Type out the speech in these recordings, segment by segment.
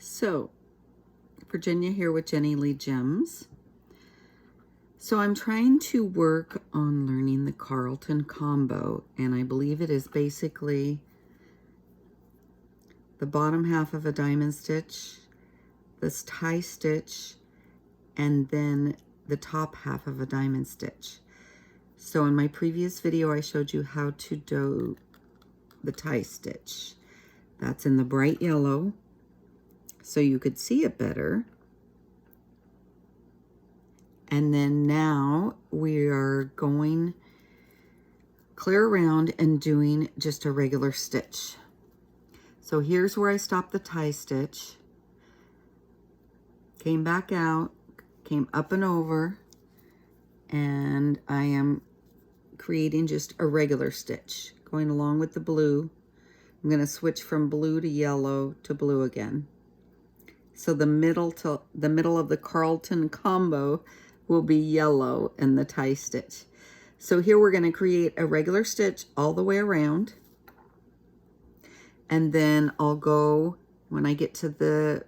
So, Virginia here with Jenny Lee Gems. So I'm trying to work on learning the Carlton Combo, and I believe it is basically the bottom half of a diamond stitch, this tie stitch, and then the top half of a diamond stitch. So in my previous video, I showed you how to do the tie stitch. That's in the bright yellow, so you could see it better. And then now we are going clear around and doing just a regular stitch. So here's where I stopped the tie stitch, came back out, came up and over, and I am creating just a regular stitch, going along with the blue. I'm going to switch from blue to yellow to blue again. So the middle of the Carlton Combo will be yellow in the tie stitch. So here we're going to create a regular stitch all the way around. And then I'll go, when I get to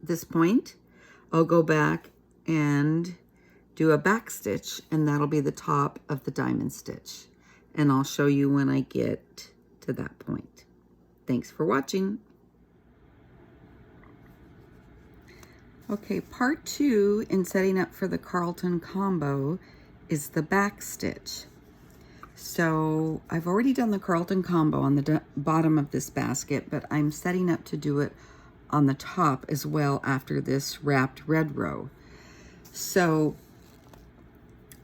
this point, I'll go back and do a back stitch, and that'll be the top of the diamond stitch. And I'll show you when I get to that point. Thanks for watching. Okay, part 2 in setting up for the Carlton Combo is the back stitch. So I've already done the Carlton Combo on the bottom of this basket, but I'm setting up to do it on the top as well after this wrapped red row. So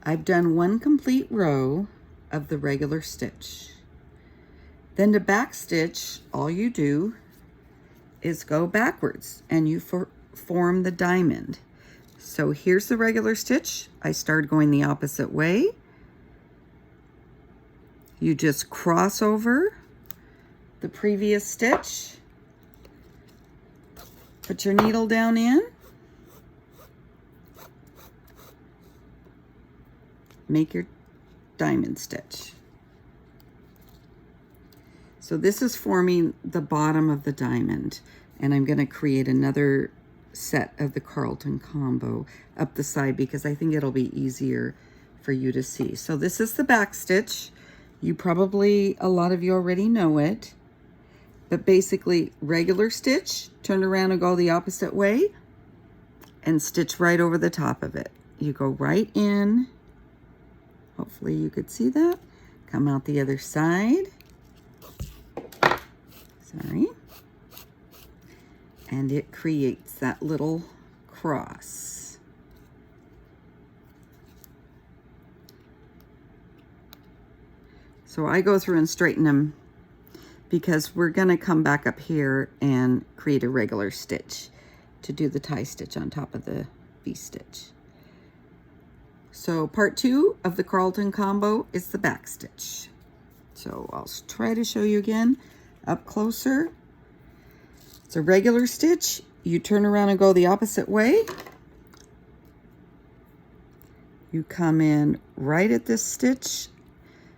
I've done one complete row of the regular stitch. Then to back stitch, all you do is go backwards and you form the diamond. So here's the regular stitch. I started going the opposite way. You just cross over the previous stitch, put your needle down in, make your diamond stitch. So this is forming the bottom of the diamond, and I'm going to create another set of the Carlton Combo up the side because I think it'll be easier for you to see. So this is the back stitch. You probably, a lot of you already know it, but basically regular stitch, turn around and go the opposite way and stitch right over the top of it. You go right in, hopefully you could see that, come out the other side, sorry, and it creates that little cross. So I go through and straighten them because we're going to come back up here and create a regular stitch to do the tie stitch on top of the V-stitch. So part 2 of the Carlton Combo is the back stitch. So I'll try to show you again up closer. It's a regular stitch. You turn around and go the opposite way. You come in right at this stitch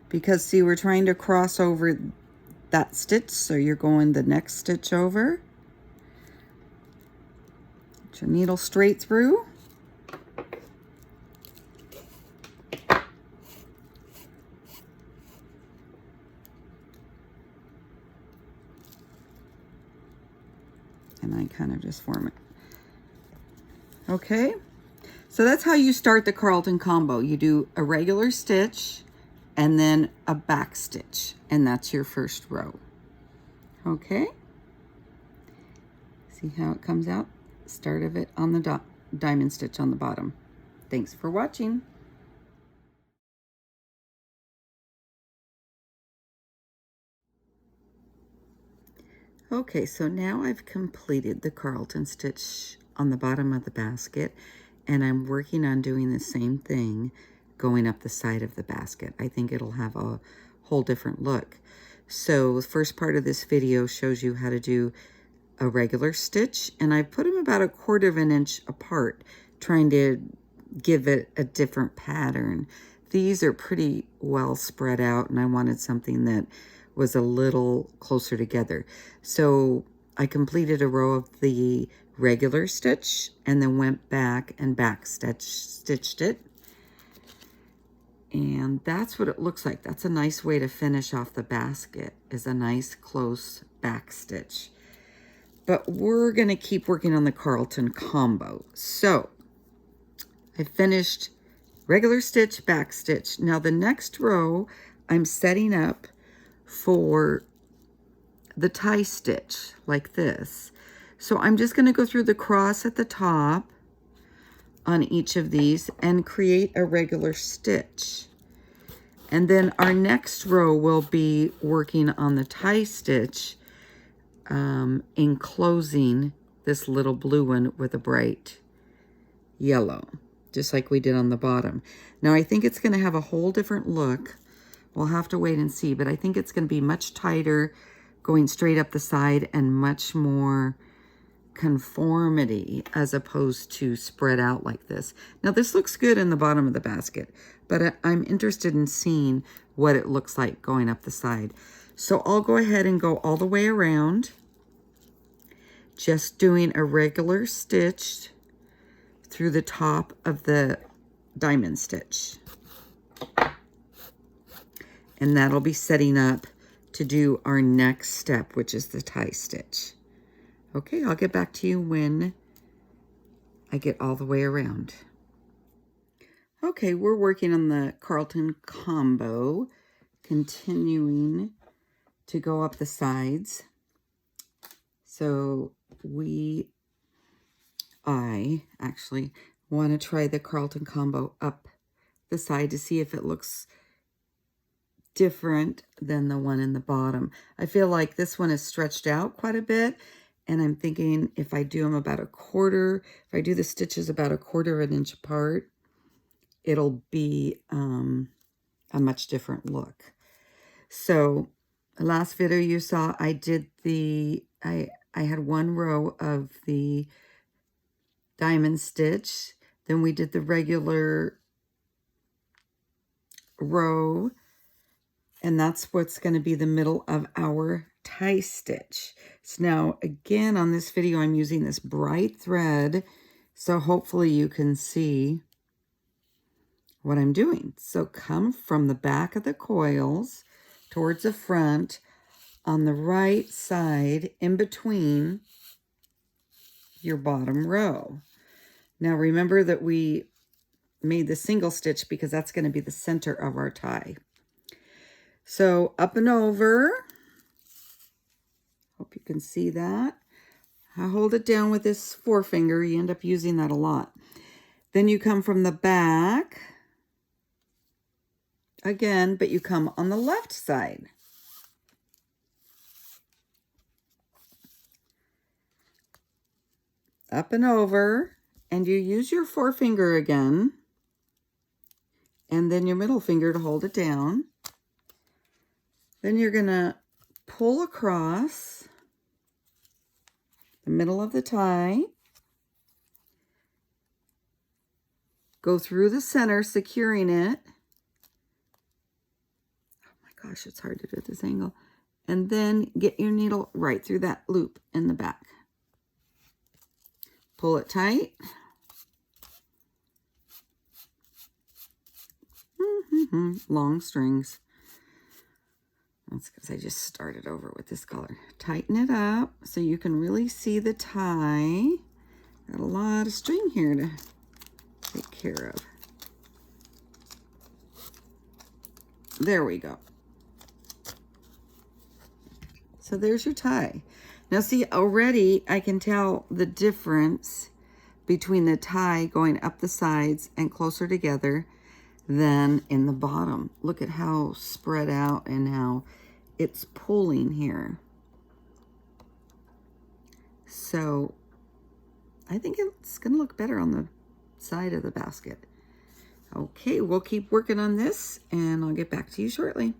because see, we're trying to cross over that stitch, so you're going the next stitch over. Put your needle straight through. And I kind of just form it. Okay, so that's how you start the Carlton Combo. You do a regular stitch and then a back stitch, and that's your first row. Okay, see how it comes out? Start of it on the diamond stitch on the bottom. Thanks for watching. Okay, so now I've completed the Carlton stitch on the bottom of the basket, and I'm working on doing the same thing going up the side of the basket. I think it'll have a whole different look. So the first part of this video shows you how to do a regular stitch, and I put them about 1/4 of an inch apart, trying to give it a different pattern. These are pretty well spread out, and I wanted something that was a little closer together. So I completed a row of the regular stitch and then went back and stitched it. And that's what it looks like. That's a nice way to finish off the basket, is a nice close back stitch. But we're gonna keep working on the Carlton Combo. So I finished regular stitch, back stitch. Now the next row I'm setting up for the tie stitch like this. So I'm just going to go through the cross at the top on each of these and create a regular stitch. And then our next row will be working on the tie stitch, enclosing this little blue one with a bright yellow, just like we did on the bottom. Now I think it's going to have a whole different look. We'll have to wait and see, but I think it's going to be much tighter going straight up the side and much more conformity as opposed to spread out like this. Now this looks good in the bottom of the basket, but I'm interested in seeing what it looks like going up the side. So I'll go ahead and go all the way around, just doing a regular stitch through the top of the diamond stitch. And that'll be setting up to do our next step, which is the tie stitch. Okay, I'll get back to you when I get all the way around. Okay, we're working on the Carlton Combo, continuing to go up the sides. So I actually want to try the Carlton Combo up the side to see if it looks different than the one in the bottom. I feel like this one is stretched out quite a bit, and I'm thinking if I do them about a quarter, if I do the stitches about a quarter of an inch apart, it'll be a much different look. So last video you saw, I did I had one row of the diamond stitch, then we did the regular row, and that's what's going to be the middle of our tie stitch. So now again on this video I'm using this bright thread, so hopefully you can see what I'm doing. So come from the back of the coils towards the front on the right side in between your bottom row. Now remember that we made the single stitch because that's going to be the center of our tie. So up and over, hope you can see that. I hold it down with this forefinger, you end up using that a lot. Then you come from the back again, but you come on the left side. Up and over, and you use your forefinger again, and then your middle finger to hold it down. Then you're gonna pull across the middle of the tie, go through the center, securing it. Oh my gosh, it's hard to do at this angle. And then get your needle right through that loop in the back. Pull it tight. Long strings. That's because I just started over with this color. Tighten it up so you can really see the tie. Got a lot of string here to take care of. There we go. So there's your tie. Now see, already I can tell the difference between the tie going up the sides and closer together than in the bottom. Look at how spread out and how it's pulling here. So I think it's going to look better on the side of the basket. Okay, we'll keep working on this and I'll get back to you shortly.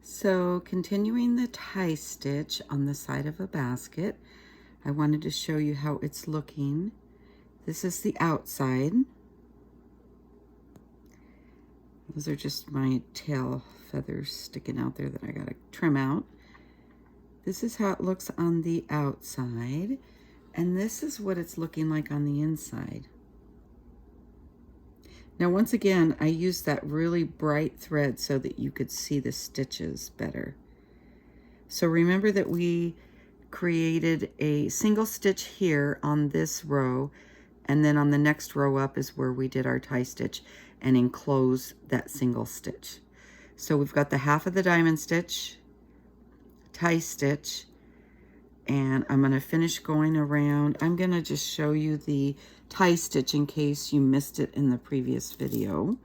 So continuing the tie stitch on the side of a basket, I wanted to show you how it's looking. This is the outside. Those are just my tail feathers sticking out there that I gotta trim out. This is how it looks on the outside, and this is what it's looking like on the inside. Now, once again, I used that really bright thread so that you could see the stitches better. So remember that we created a single stitch here on this row, and then on the next row up is where we did our tie stitch and enclose that single stitch. So we've got the half of the diamond stitch, tie stitch, and I'm going to finish going around. I'm going to just show you the tie stitch in case you missed it in the previous video.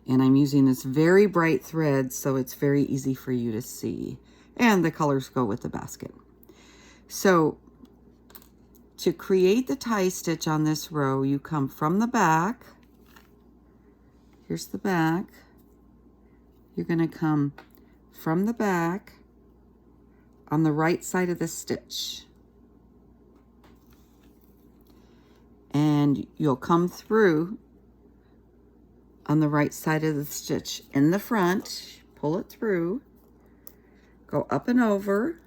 And I'm using this very bright thread so it's very easy for you to see. And the colors go with the basket. So to create the tie stitch on this row, you come from the back. Here's the back. You're going to come from the back on the right side of the stitch. And you'll come through on the right side of the stitch in the front, pull it through, go up and over,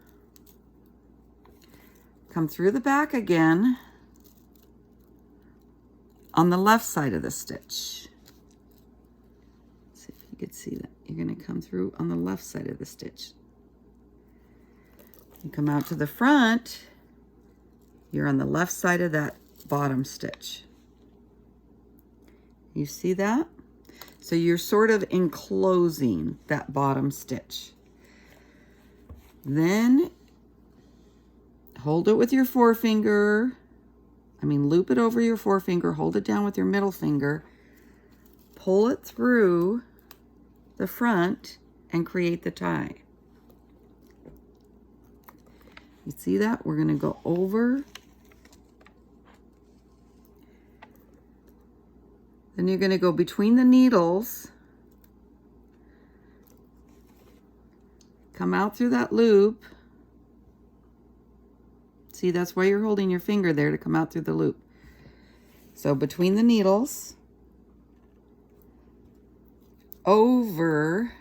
come through the back again on the left side of the stitch. Let's see if you can see that. You're going to come through on the left side of the stitch. You come out to the front, you're on the left side of that bottom stitch. You see that? So you're sort of enclosing that bottom stitch. Then hold it with your forefinger. Loop it over your forefinger, hold it down with your middle finger, pull it through the front and create the tie. You see that? We're going to go over. Then you're going to go between the needles, come out through that loop. See, that's why you're holding your finger there, to come out through the loop. So between the needles, over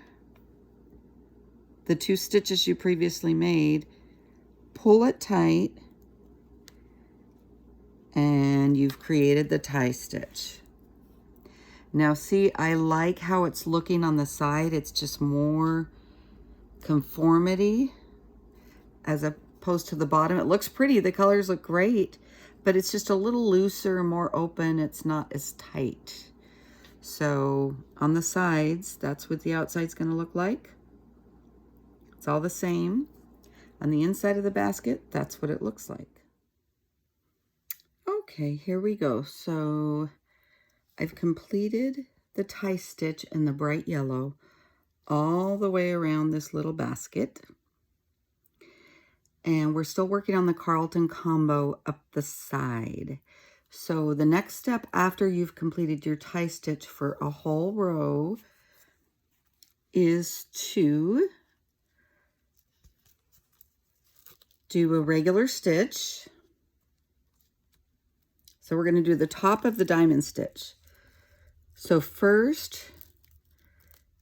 the 2 stitches you previously made, pull it tight, and you've created the tie stitch. Now see, I like how it's looking on the side. It's just more conformity as opposed to the bottom. It looks pretty, the colors look great, but it's just a little looser, more open. It's not as tight. So on the sides, that's what the outside's going to look like. It's all the same. On the inside of the basket, that's what it looks like. Okay, here we go. So I've completed the tie stitch in the bright yellow all the way around this little basket. And we're still working on the Carlton Combo up the side. So the next step after you've completed your tie stitch for a whole row is to do a regular stitch. So we're going to do the top of the diamond stitch. So first,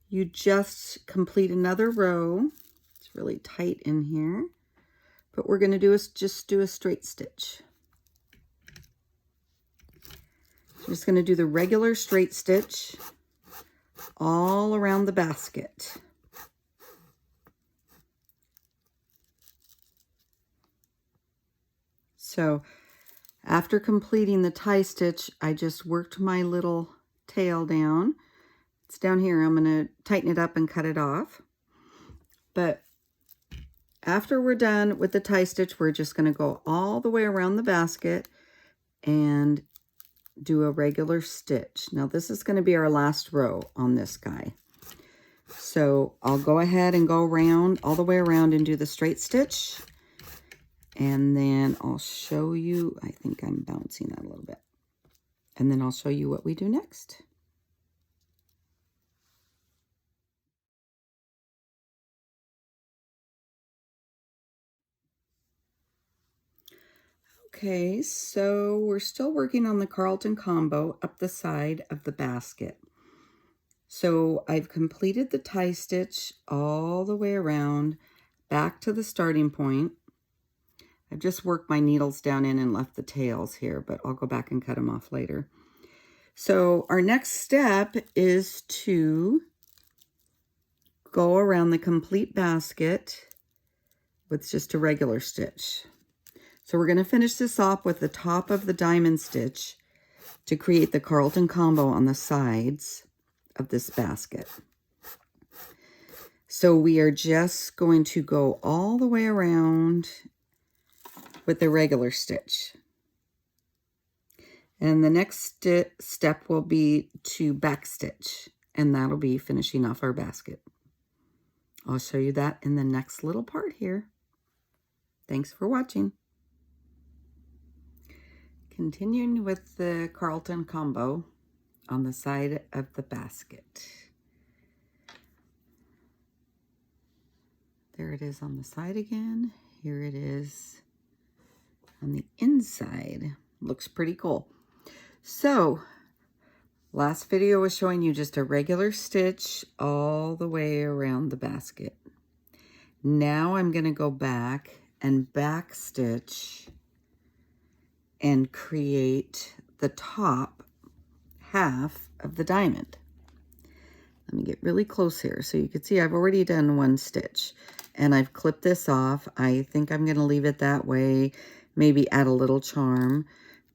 you just complete another row. It's really tight in here. But we're going to do is just do a straight stitch. I'm just going to do the regular straight stitch all around the basket. So after completing the tie stitch, I just worked my little tail down. It's down here. I'm going to tighten it up and cut it off. But after we're done with the tie stitch, we're just going to go all the way around the basket and do a regular stitch. Now this is going to be our last row on this guy. So I'll go ahead and go around, all the way around, and do the straight stitch. And then I'll show you, I think I'm bouncing that a little bit. And then I'll show you what we do next. Okay, so we're still working on the Carlton Combo up the side of the basket. So I've completed the tie stitch all the way around, back to the starting point. I've just worked my needles down in and left the tails here, but I'll go back and cut them off later. So our next step is to go around the complete basket with just a regular stitch. So we're going to finish this off with the top of the diamond stitch to create the Carlton Combo on the sides of this basket. So we are just going to go all the way around with the regular stitch. And the next step will be to backstitch, and that'll be finishing off our basket. I'll show you that in the next little part here. Thanks for watching. Continuing with the Carlton Combo on the side of the basket. There it is on the side again. Here it is on the inside. Looks pretty cool. So, last video was showing you just a regular stitch all the way around the basket. Now I'm going to go back and backstitch and create the top half of the diamond. Let me get really close here so you can see I've already done one stitch and I've clipped this off. I think I'm going to leave it that way, maybe add a little charm.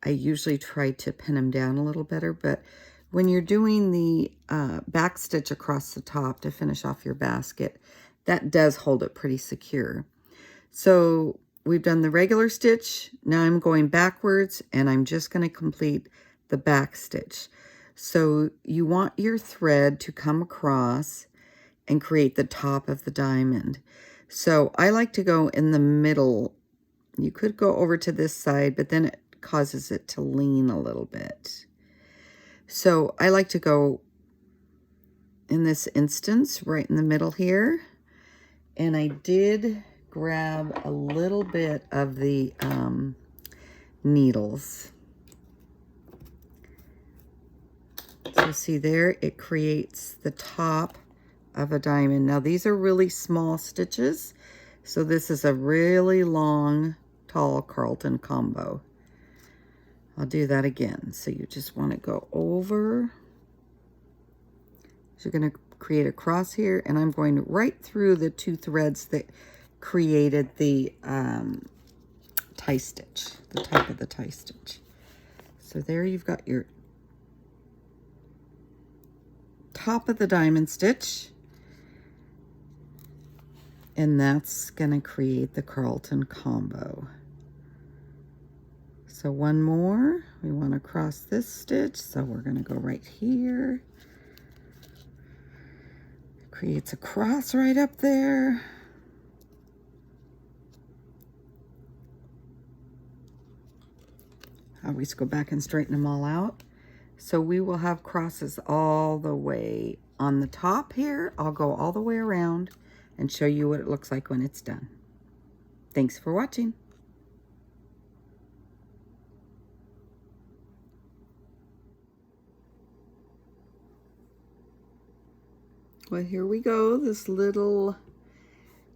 I usually try to pin them down a little better, but when you're doing the back stitch across the top to finish off your basket, that does hold it pretty secure. So we've done the regular stitch. Now I'm going backwards and I'm just going to complete the back stitch. So you want your thread to come across and create the top of the diamond. So I like to go in the middle. You could go over to this side, but then it causes it to lean a little bit. So I like to go in this instance right in the middle here. And I did grab a little bit of the needles. So see there, it creates the top of a diamond. Now these are really small stitches. So this is a really long, tall Carlton Combo. I'll do that again. So you just want to go over. So you're going to create a cross here, and I'm going right through the two threads that created the tie stitch, the top of the tie stitch. So there you've got your top of the diamond stitch, and that's going to create the Carlton Combo. So one more, we want to cross this stitch, so we're going to go right here. Creates a cross right up there. I always go back and straighten them all out. So we will have crosses all the way on the top here. I'll go all the way around and show you what it looks like when it's done. Thanks for watching. Well, here we go. This little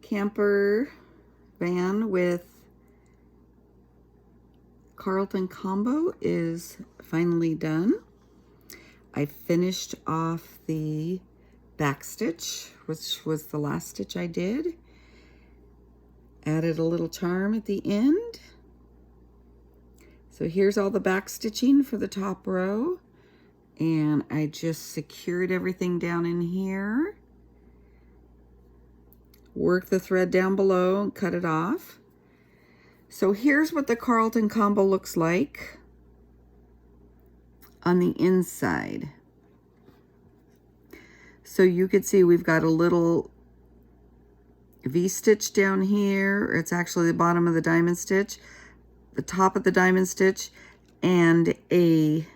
camper van with Carlton Combo is finally done. I finished off the back stitch, which was the last stitch I did. Added a little charm at the end. So here's all the back stitching for the top row. And I just secured everything down in here. Work the thread down below and cut it off. So here's what the Carlton Combo looks like on the inside. So you can see we've got a little V-stitch down here. It's actually the bottom of the diamond stitch, the top of the diamond stitch, and a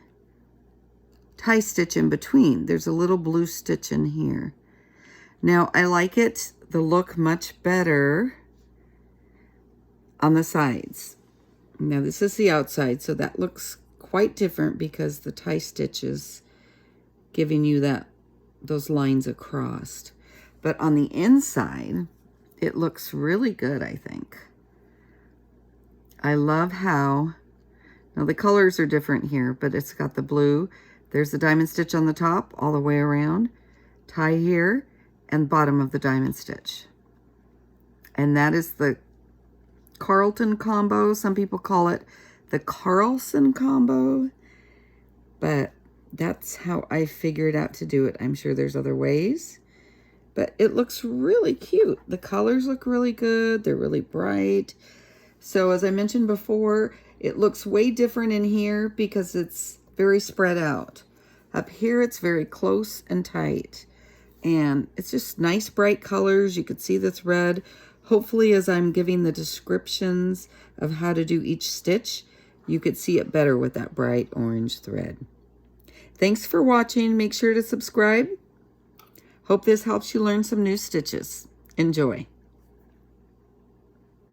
tie stitch in between. There's a little blue stitch in here. Now I like it, the look much better on the sides. Now this is the outside, so that looks quite different because the tie stitch is giving you those lines across. But on the inside, it looks really good, I think. I love how, now the colors are different here, but it's got the blue. There's the diamond stitch on the top all the way around, tie here, and bottom of the diamond stitch. And that is the Carlton Combo. Some people call it the Carlson Combo, but that's how I figured out to do it. I'm sure there's other ways, but it looks really cute. The colors look really good. They're really bright. So as I mentioned before, it looks way different in here because it's very spread out. Up here, it's very close and tight. And it's just nice bright colors. You could see the thread. Hopefully, as I'm giving the descriptions of how to do each stitch, you could see it better with that bright orange thread. Thanks for watching. Make sure to subscribe. Hope this helps you learn some new stitches. Enjoy.